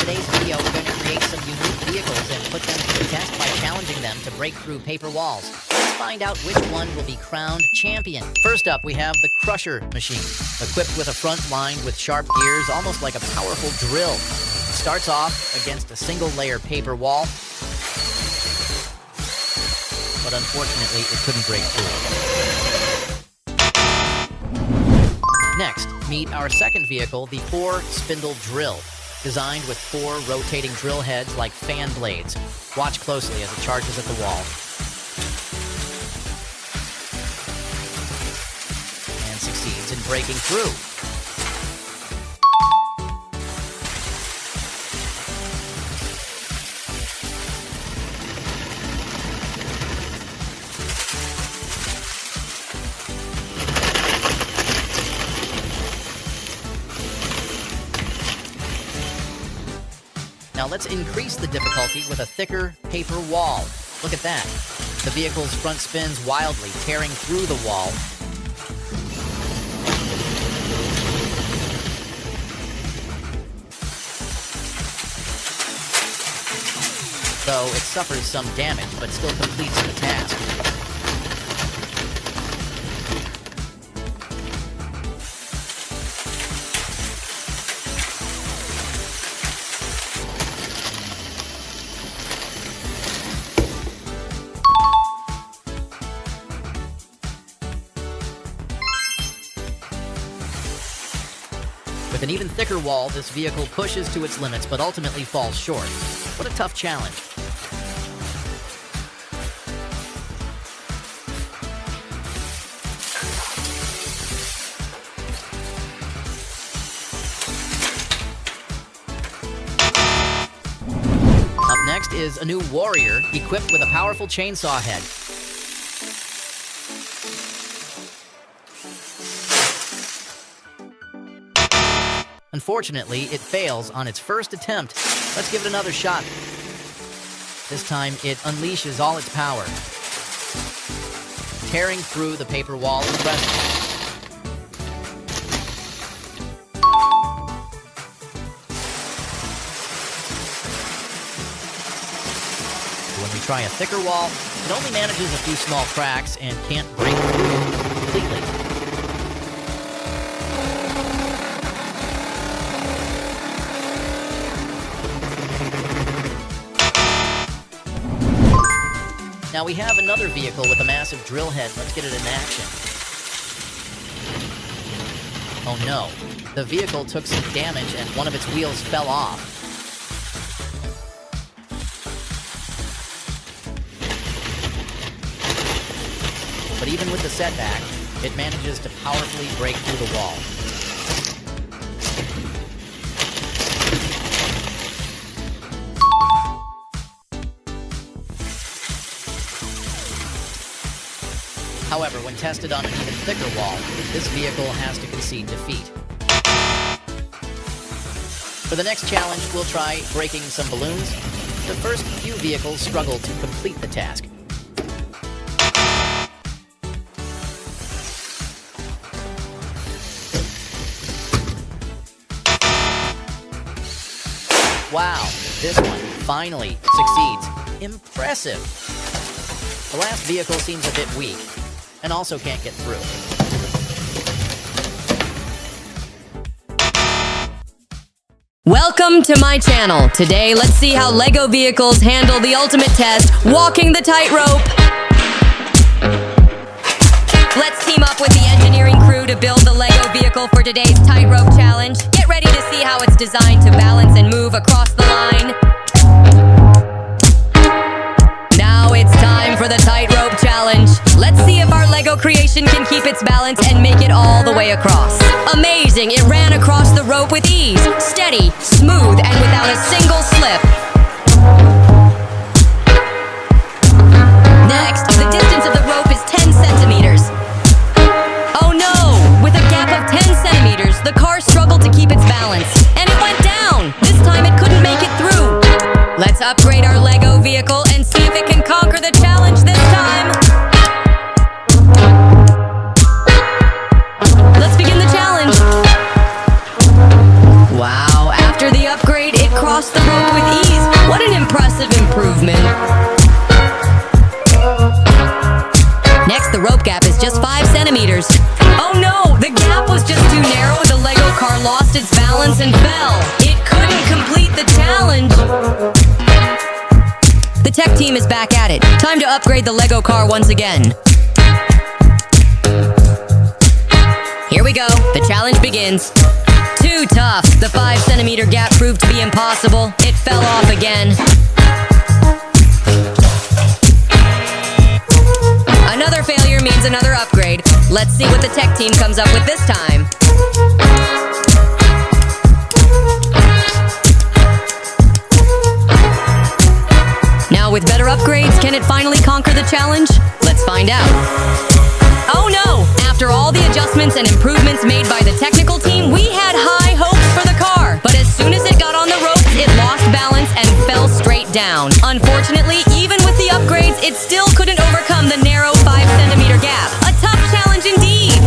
today's video, we're going to create some unique vehicles and put them to the test by challenging them to break through paper walls. Let's find out which one will be crowned champion. First up, we have the Crusher machine, equipped with a front lined with sharp gears, almost like a powerful drill. It starts off against a single-layer paper wall, but unfortunately, it couldn't break through. Next, meet our second vehicle, the 4-spindle drill, designed with 4 rotating drill heads like fan blades. Watch closely as it charges at the wall. And succeeds in breaking through. Now let's increase the difficulty with a thicker paper wall. Look at that. The vehicle's front spins wildly, tearing through the wall. Though it suffers some damage, but still completes the task. With an even thicker wall, this vehicle pushes to its limits, but ultimately falls short. What a tough challenge. Up next is a new warrior equipped with a powerful chainsaw head. Unfortunately, it fails on its first attempt. Let's give it another shot. This time, it unleashes all its power, tearing through the paper wall impressively. When we try a thicker wall, it only manages a few small cracks and can't break through completely. Now we have another vehicle with a massive drill head. Let's get it in action. Oh no, the vehicle took some damage and one of its wheels fell off. But even with the setback, it manages to powerfully break through the wall. However, when tested on an even thicker wall, this vehicle has to concede defeat. For the next challenge, we'll try breaking some balloons. The first few vehicles struggle to complete the task. Wow, this one finally succeeds. Impressive! The last vehicle seems a bit weak, and also can't get through. Welcome to my channel. Today, let's see how Lego vehicles handle the ultimate test, walking the tightrope. Let's team up with the engineering crew to build the Lego vehicle for today's tightrope challenge. Get ready to see how it's designed to balance and move across the line. Now it's time for the tightrope challenge. Let's see if our Lego creation can keep its balance and make it all the way across. Amazing! It ran across the rope with ease, steady, smooth, and without a single slip. Next, the distance of the rope is 10 centimeters. Oh no! With a gap of 10 centimeters, the car struggled to keep its balance, and it went down! This time it couldn't make it through. Let's upgrade our Lego vehicle and see if it can conquer the challenge this time. Let's begin the challenge. Wow, after the upgrade, it crossed across the rope with ease. What an impressive improvement. Next, the rope gap is just 5 centimeters. Oh no, the gap was just too narrow. The Lego car lost its balance and fell. It couldn't complete the challenge. The tech team is back at it. Time to upgrade the Lego car once again. Here we go. The challenge begins. Too tough. The 5 centimeter gap proved to be impossible. It fell off again. Another failure means another upgrade. Let's see what the tech team comes up with this time. Now with better upgrades, can it finally conquer the challenge? Let's find out. Oh no! After all the adjustments and improvements made by the technical team, we had high hopes for the car. But as soon as it got on the ropes, it lost balance and fell straight down. Unfortunately, even with the upgrades, it still couldn't overcome the narrow 5 centimeter gap. A tough challenge indeed!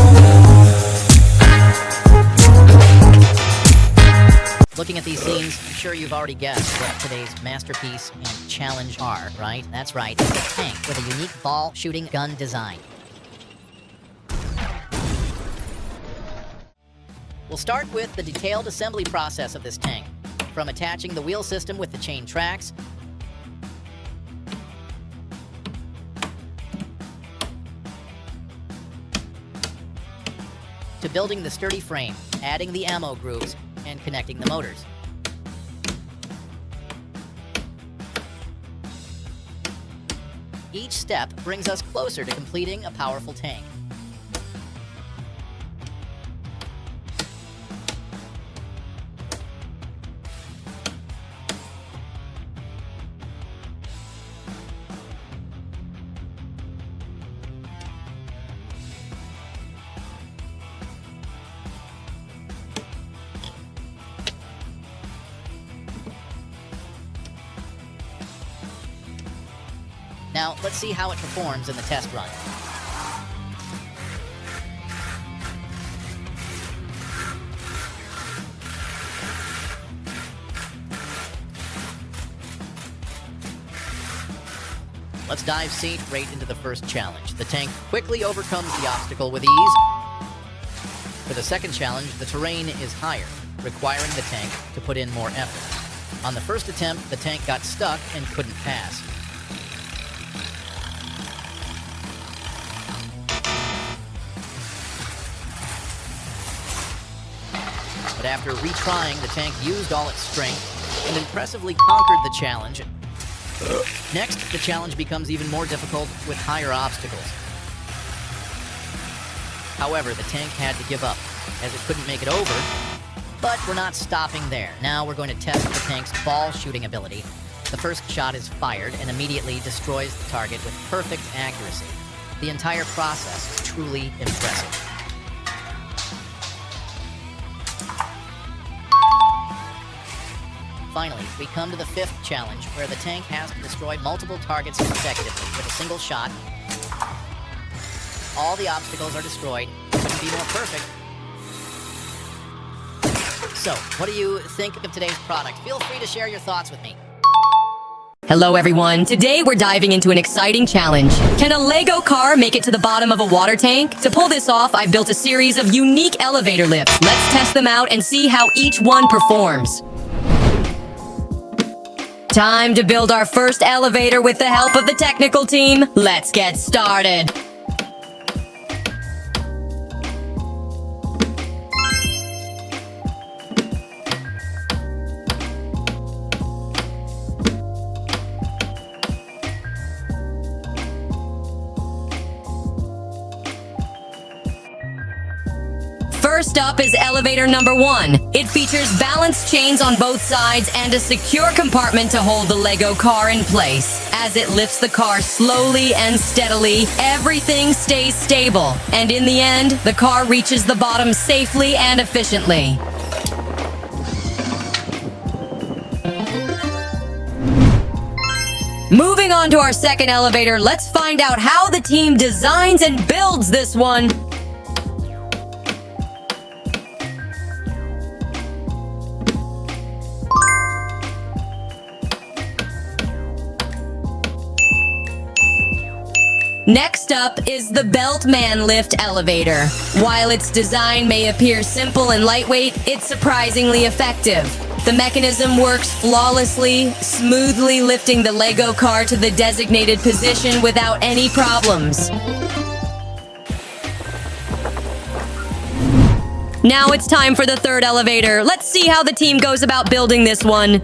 Looking at these scenes, I'm sure you've already guessed what today's masterpiece and challenge are, right? That's right, it's a tank with a unique ball-shooting gun design. We'll start with the detailed assembly process of this tank, from attaching the wheel system with the chain tracks, to building the sturdy frame, adding the ammo grooves, and connecting the motors. Each step brings us closer to completing a powerful tank. Now, let's see how it performs in the test run. Let's dive straight into the first challenge. The tank quickly overcomes the obstacle with ease. For the second challenge, the terrain is higher, requiring the tank to put in more effort. On the first attempt, the tank got stuck and couldn't pass. But after retrying, the tank used all its strength and impressively conquered the challenge. Next, the challenge becomes even more difficult with higher obstacles. However, the tank had to give up, as it couldn't make it over. But we're not stopping there. Now we're going to test the tank's ball shooting ability. The first shot is fired and immediately destroys the target with perfect accuracy. The entire process is truly impressive. Finally, we come to the fifth challenge, where the tank has to destroy multiple targets consecutively with a single shot. All the obstacles are destroyed. Couldn't be more perfect. So, what do you think of today's product? Feel free to share your thoughts with me. Hello everyone, today we're diving into an exciting challenge. Can a Lego car make it to the bottom of a water tank? To pull this off, I've built a series of unique elevator lifts. Let's test them out and see how each one performs. Time to build our first elevator with the help of the technical team. Let's get started. First up is elevator number 1. It features balance chains on both sides and a secure compartment to hold the Lego car in place. As it lifts the car slowly and steadily, everything stays stable. And in the end, the car reaches the bottom safely and efficiently. Moving on to our second elevator, let's find out how the team designs and builds this one. Next up is the Beltman lift elevator. While its design may appear simple and lightweight, it's surprisingly effective. The mechanism works flawlessly, smoothly lifting the Lego car to the designated position without any problems. Now it's time for the third elevator. Let's see how the team goes about building this one.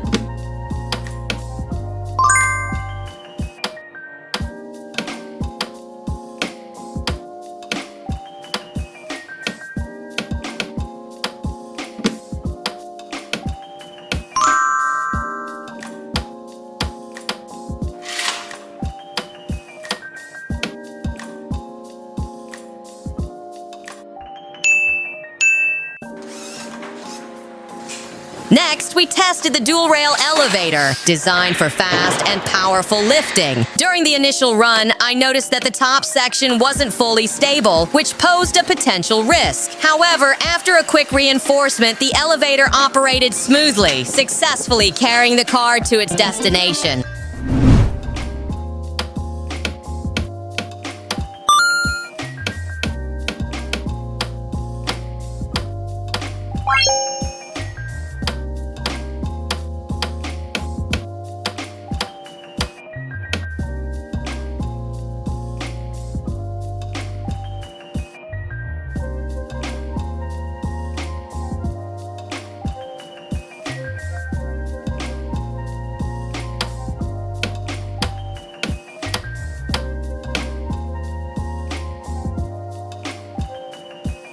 Next, we tested the dual-rail elevator, designed for fast and powerful lifting. During the initial run, I noticed that the top section wasn't fully stable, which posed a potential risk. However, after a quick reinforcement, the elevator operated smoothly, successfully carrying the car to its destination.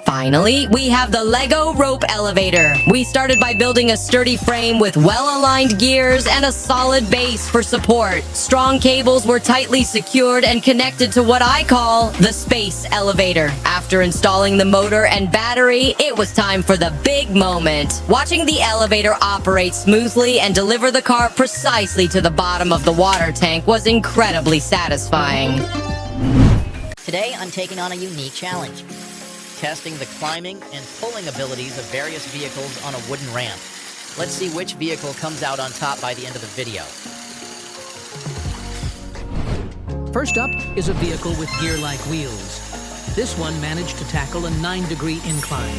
Finally, we have the Lego rope elevator. We started by building a sturdy frame with well-aligned gears and a solid base for support. Strong cables were tightly secured and connected to what I call the space elevator. After installing the motor and battery, it was time for the big moment. Watching the elevator operate smoothly and deliver the car precisely to the bottom of the water tank was incredibly satisfying. Today, I'm taking on a unique challenge. Testing the climbing and pulling abilities of various vehicles on a wooden ramp. Let's see which vehicle comes out on top by the end of the video. First up is a vehicle with gear-like wheels. This one managed to tackle a 9-degree incline.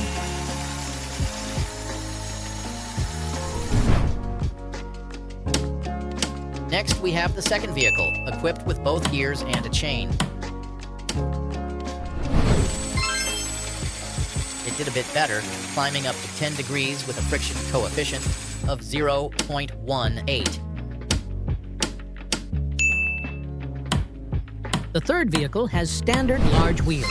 Next, we have the second vehicle, equipped with both gears and a chain. It did a bit better, climbing up to 10 degrees with a friction coefficient of 0.18. The third vehicle has standard large wheels.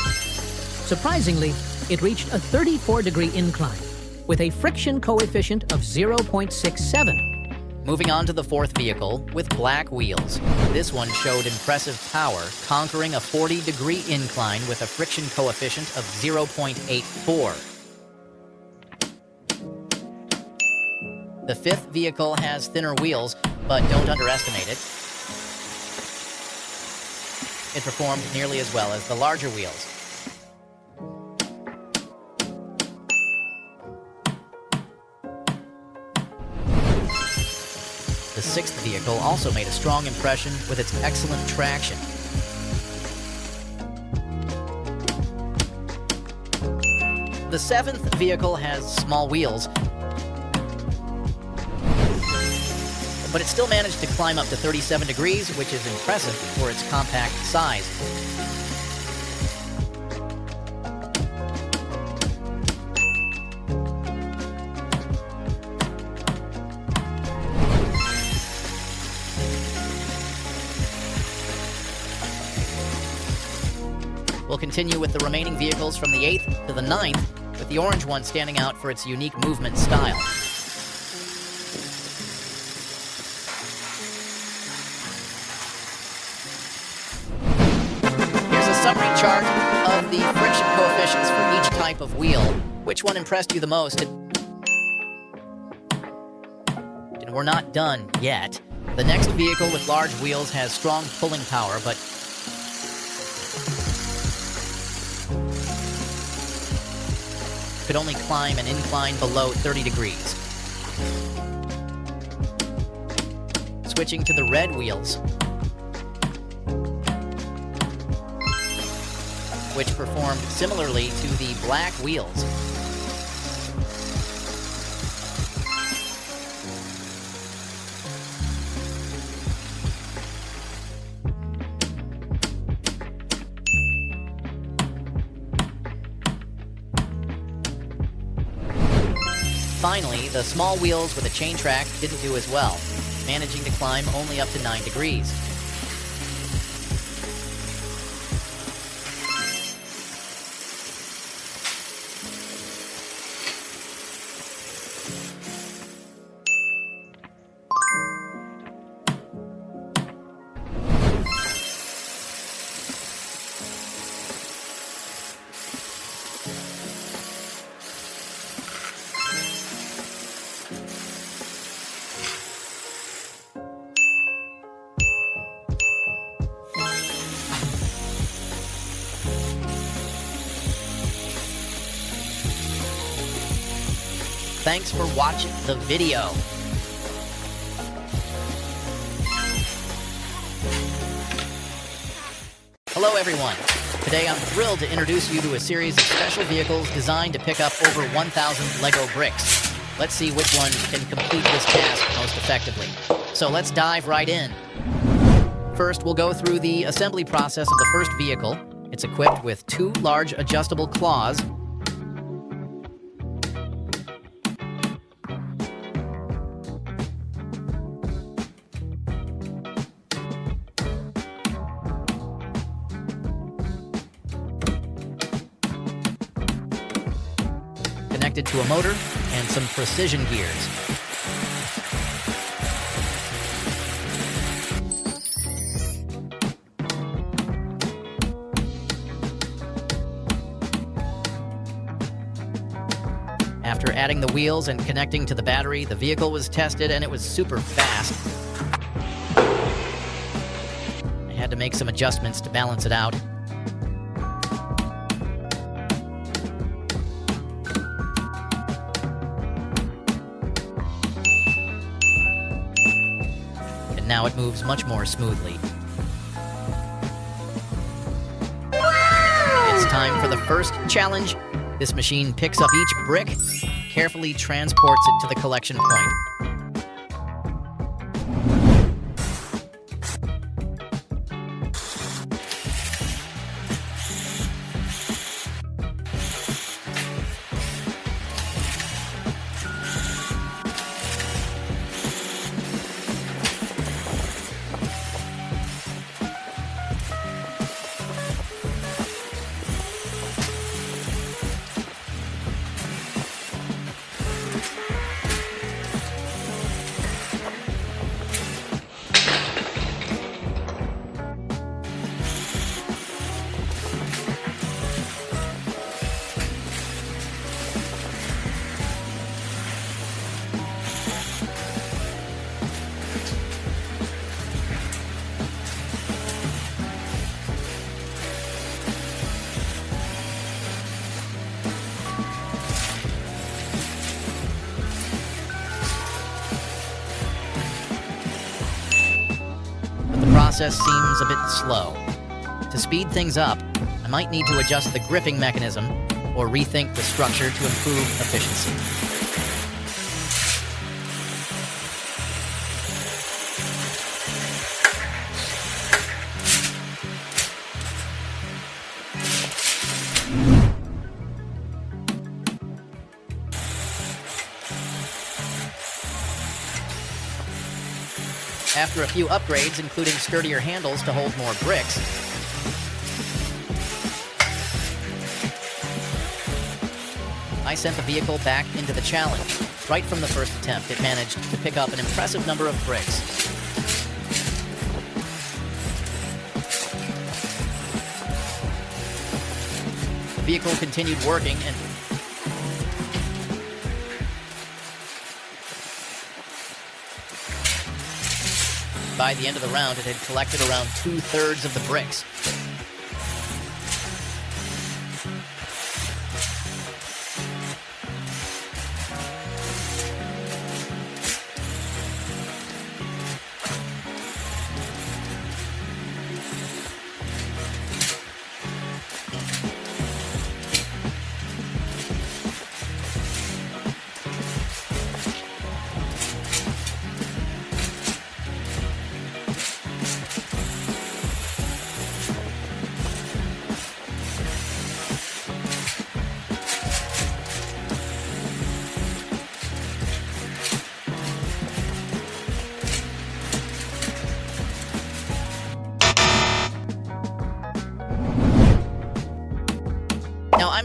Surprisingly, it reached a 34-degree incline with a friction coefficient of 0.67. Moving on to the fourth vehicle with black wheels. This one showed impressive power, conquering a 40-degree incline with a friction coefficient of 0.84. The fifth vehicle has thinner wheels, but don't underestimate it. It performed nearly as well as the larger wheels. The sixth vehicle also made a strong impression with its excellent traction. The seventh vehicle has small wheels, but it still managed to climb up to 37 degrees, which is impressive for its compact size. We'll continue with the remaining vehicles from the 8th to the 9th, with the orange one standing out for its unique movement style. Here's a summary chart of the friction coefficients for each type of wheel. Which one impressed you the most? And we're not done yet. The next vehicle with large wheels has strong pulling power, but could only climb an incline below 30 degrees. Switching to the red wheels. which performed similarly to the black wheels. Finally, the small wheels with a chain track didn't do as well, managing to climb only up to 9 degrees. Thanks for watching the video. Hello everyone. Today I'm thrilled to introduce you to a series of special vehicles designed to pick up over 1,000 Lego bricks. Let's see which one can complete this task most effectively. So let's dive right in. First, we'll go through the assembly process of the first vehicle. It's equipped with 2 large adjustable claws, connected to a motor and some precision gears. After adding the wheels and connecting to the battery, the vehicle was tested and it was super fast. I had to make some adjustments to balance it out. Now it moves much more smoothly. It's time for the first challenge. This machine picks up each brick, carefully transports it to the collection point. The process seems a bit slow. To speed things up, I might need to adjust the gripping mechanism or rethink the structure to improve efficiency. After a few upgrades, including sturdier handles to hold more bricks, I sent the vehicle back into the challenge. Right from the first attempt, it managed to pick up an impressive number of bricks. The vehicle continued working and by the end of the round, it had collected around 2/3 of the bricks.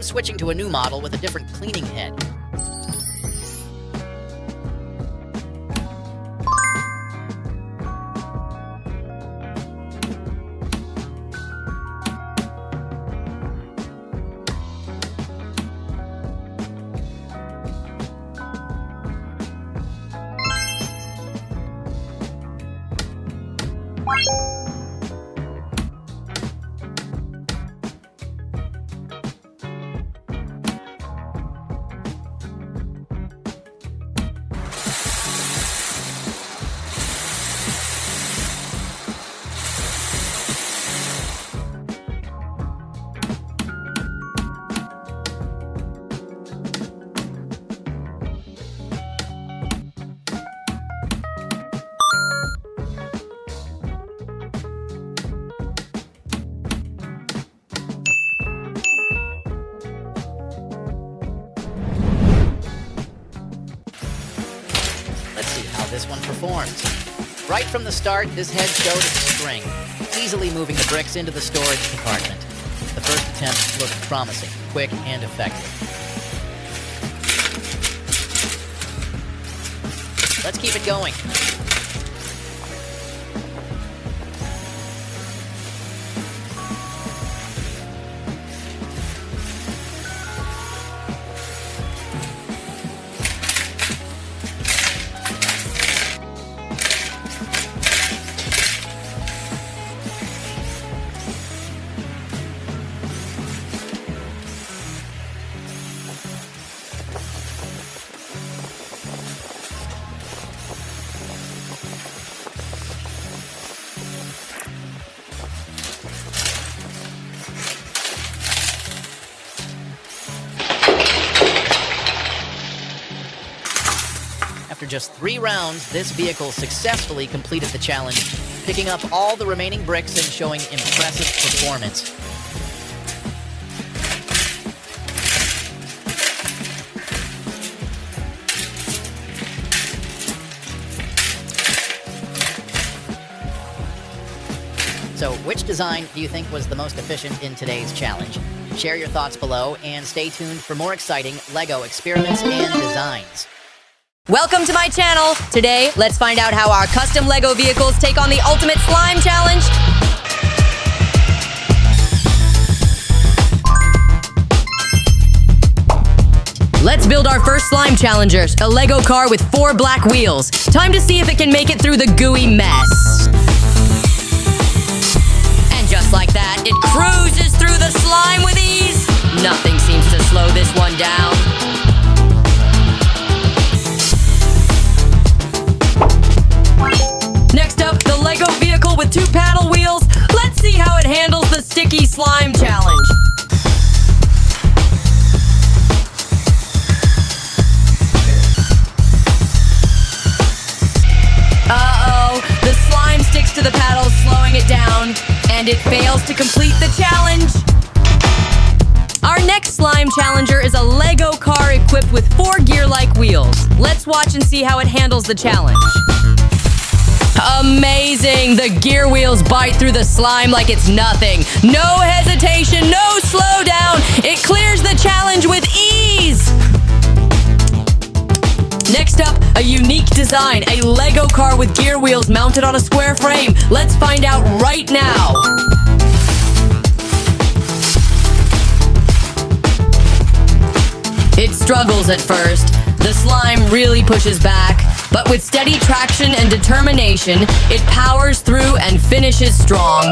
I'm switching to a new model with a different cleaning head. Let's see how this one performs. Right from the start, this head showed its strength, easily moving the bricks into the storage compartment. The first attempt looked promising, quick and effective. Let's keep it going. After just 3 rounds, this vehicle successfully completed the challenge, picking up all the remaining bricks and showing impressive performance. So, which design do you think was the most efficient in today's challenge? Share your thoughts below and stay tuned for more exciting LEGO experiments and designs. Welcome to my channel. Today, let's find out how our custom Lego vehicles take on the ultimate slime challenge. Let's build our first slime challenger, a Lego car with 4 black wheels. Time to see if it can make it through the gooey mess. And just like that, it cruises through the slime with ease. Nothing seems to slow this one down. Next up, the Lego vehicle with 2 paddle wheels. Let's see how it handles the sticky slime challenge. Uh-oh, the slime sticks to the paddles, slowing it down, and it fails to complete the challenge. Our next slime challenger is a Lego car equipped with 4 gear-like wheels. Let's watch and see how it handles the challenge. Amazing! The gear wheels bite through the slime like it's nothing. No hesitation, no slowdown. It clears the challenge with ease. Next up, a unique design, a Lego car with gear wheels mounted on a square frame. Let's find out right now. It struggles at first. The slime really pushes back, but with steady traction and determination, it powers through and finishes strong.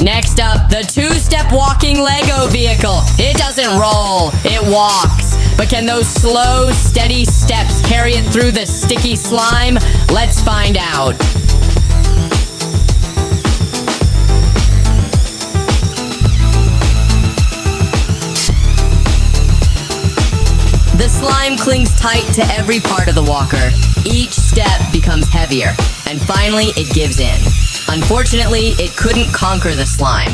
Next up, the 2-step walking Lego vehicle. It doesn't roll, it walks. But can those slow, steady steps carry it through the sticky slime? Let's find out. The slime clings tight to every part of the walker. Each step becomes heavier, and finally it gives in. Unfortunately, it couldn't conquer the slime.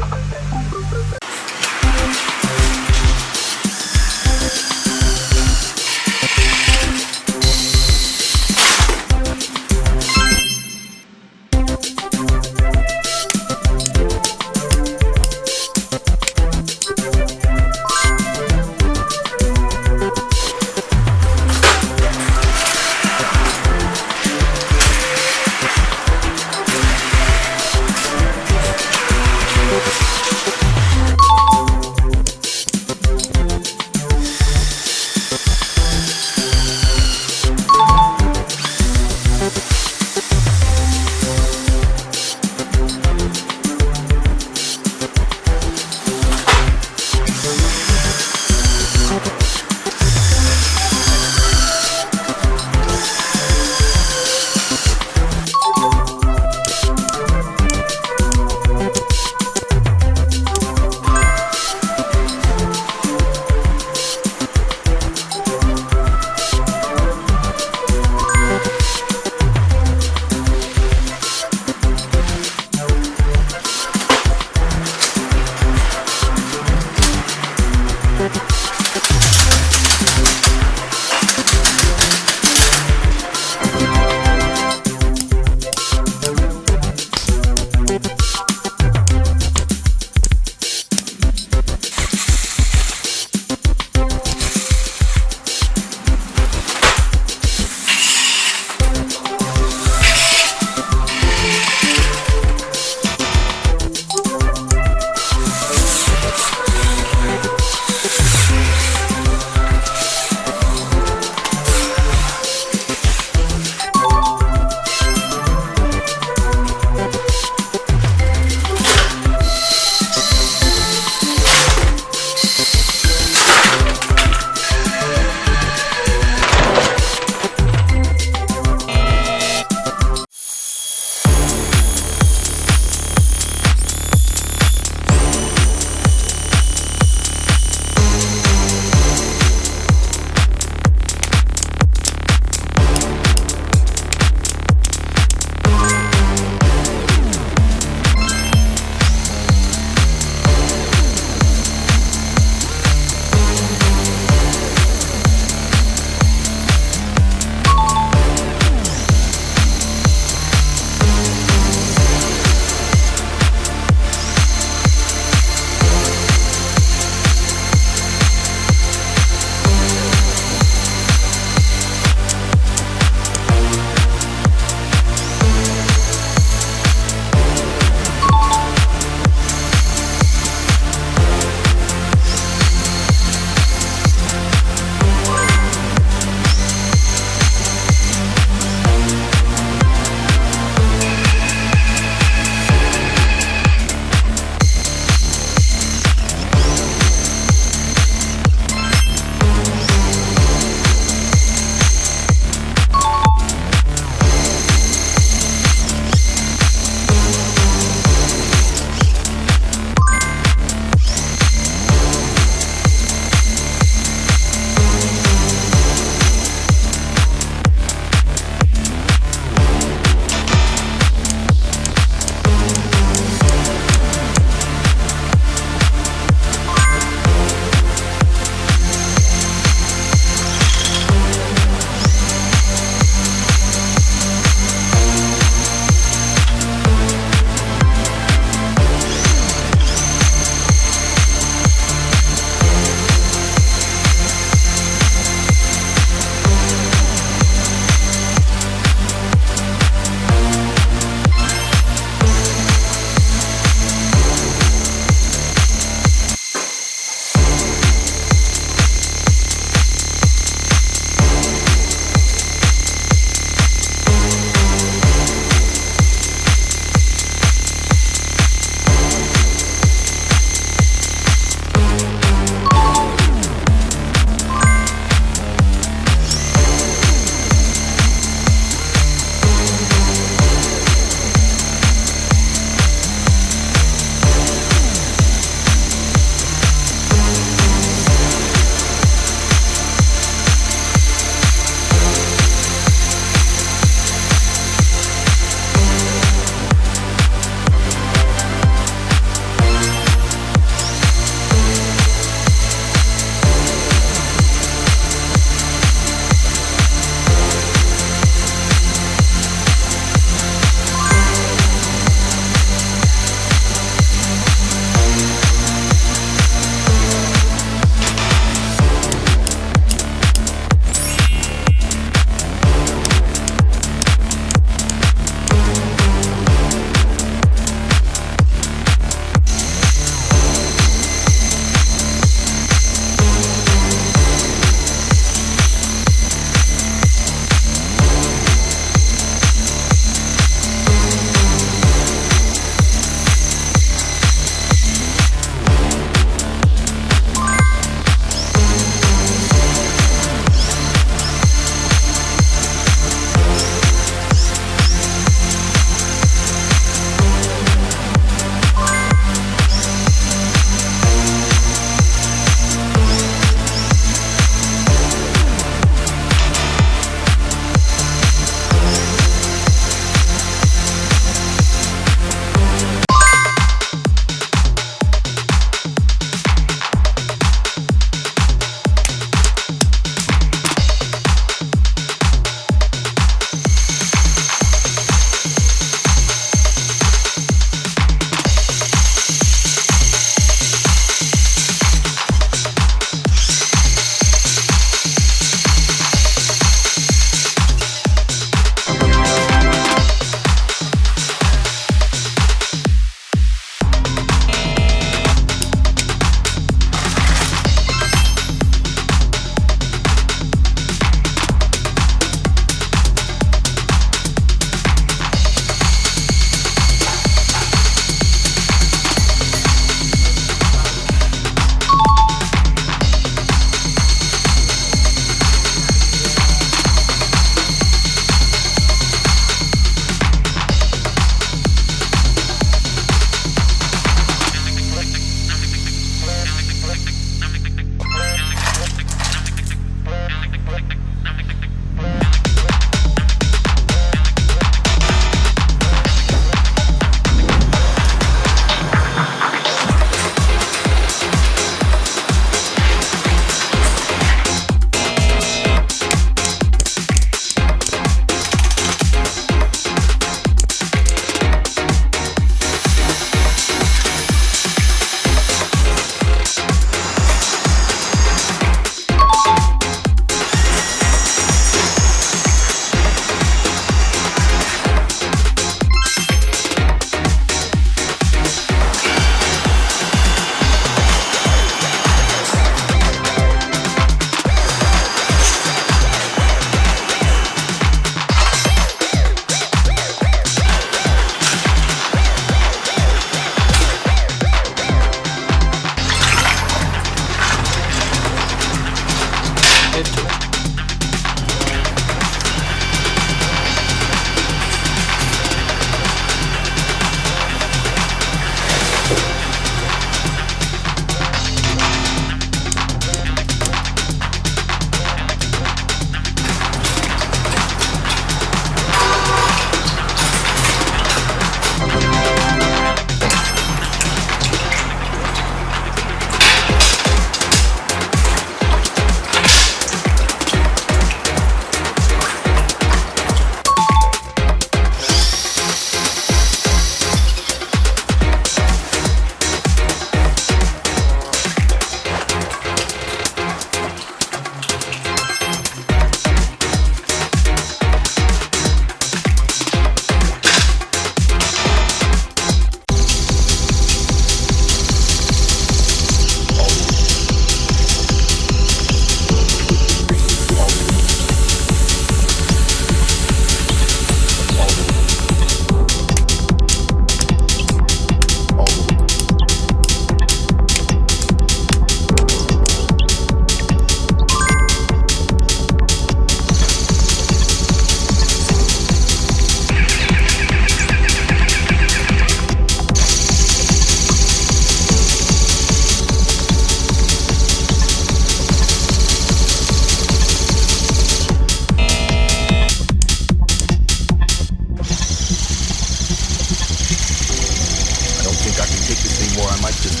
think I can take this anymore. I might just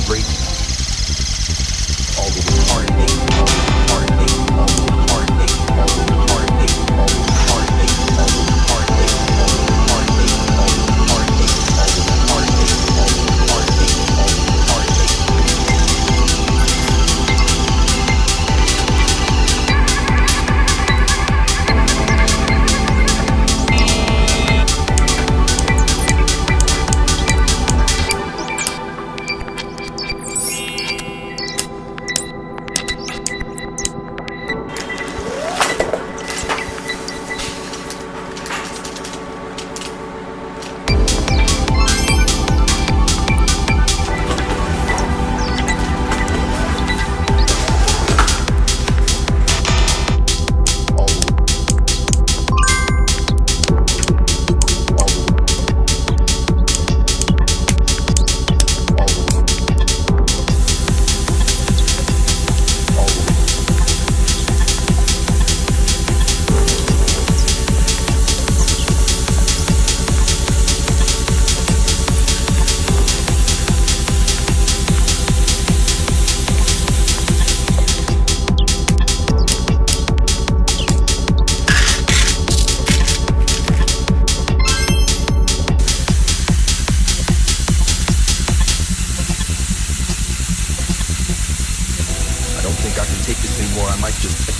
break all the heartache, all the heartache, all the heartache, all the heartache, all the heartache, all the heartache, all the heartache, all the heartache, all the heartache, all the heartache, all the heartache. I don't think I can take this anymore. I might just